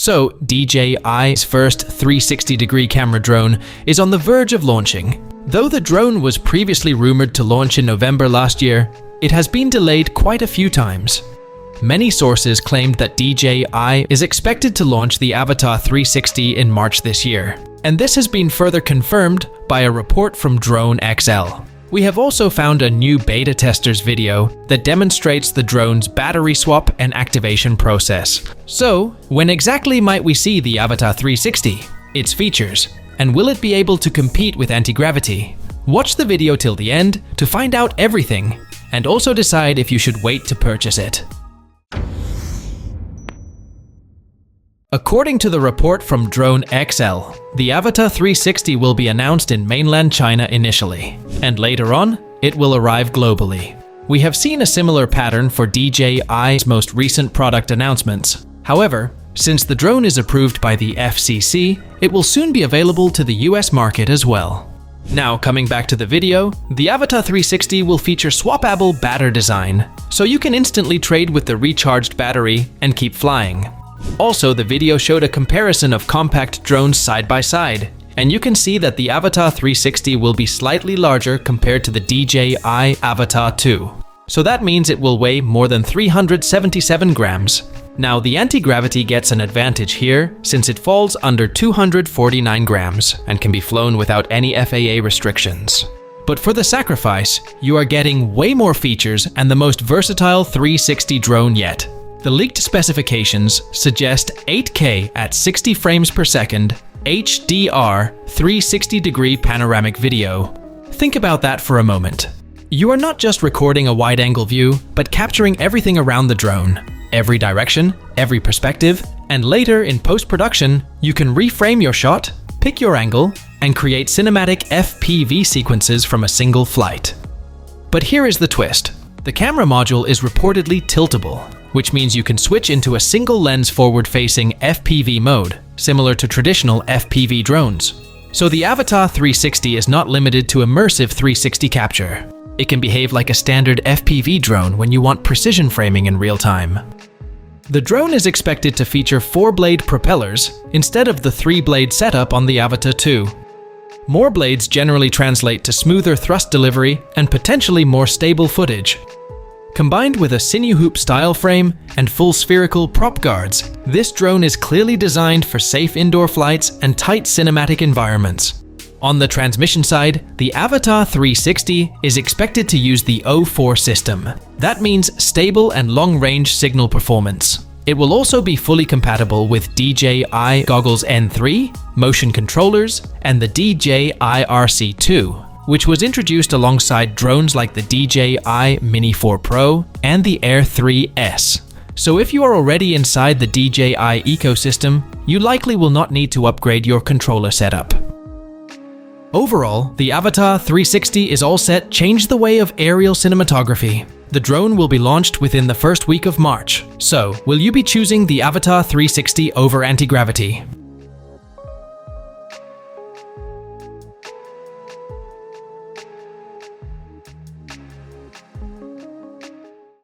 So, DJI's first 360-degree camera drone is on the verge of launching. Though the drone was previously rumored to launch in November last year, it has been delayed quite a few times. Many sources claimed that DJI is expected to launch the Avata 360 in March this year, and this has been further confirmed by a report from Drone XL. We have also found a new beta tester's video that demonstrates the drone's battery swap and activation process. So, when exactly might we see the Avata 360, its features, and will it be able to compete with anti-gravity? Watch the video till the end to find out everything, and also decide if you should wait to purchase it. According to the report from Drone XL, the Avata 360 will be announced in mainland China initially, and later on, it will arrive globally. We have seen a similar pattern for DJI's most recent product announcements. However, since the drone is approved by the FCC, it will soon be available to the US market as well. Now, coming back to the video, the Avata 360 will feature swappable battery design, so you can instantly trade with the recharged battery and keep flying. Also, the video showed a comparison of compact drones side by side, and you can see that the Avata 360 will be slightly larger compared to the DJI Avata 2. So that means it will weigh more than 377 grams. Now, the anti-gravity gets an advantage here since it falls under 249 grams and can be flown without any FAA restrictions. But for the sacrifice, you are getting way more features and the most versatile 360 drone yet. The leaked specifications suggest 8K at 60 frames per second, HDR 360-degree panoramic video. Think about that for a moment. You are not just recording a wide-angle view, but capturing everything around the drone, every direction, every perspective, and later in post-production, you can reframe your shot, pick your angle, and create cinematic FPV sequences from a single flight. But here is the twist. The camera module is reportedly tiltable, which means you can switch into a single lens forward-facing FPV mode, similar to traditional FPV drones. So the Avata 360 is not limited to immersive 360 capture. It can behave like a standard FPV drone when you want precision framing in real time. The drone is expected to feature 4-blade propellers instead of the 3-blade setup on the Avata 2. More blades generally translate to smoother thrust delivery and potentially more stable footage. Combined with a sinew hoop style frame and full spherical prop guards, this drone is clearly designed for safe indoor flights and tight cinematic environments. On the transmission side, the Avata 360 is expected to use the O4 system. That means stable and long-range signal performance. It will also be fully compatible with DJI Goggles N3, motion controllers, and the DJI RC2, which was introduced alongside drones like the DJI Mini 4 Pro and the Air 3S. So if you are already inside the DJI ecosystem, you likely will not need to upgrade your controller setup. Overall, the Avata 360 is all set to change the way of aerial cinematography. The drone will be launched within the first week of March. So, will you be choosing the Avata 360 over anti-gravity?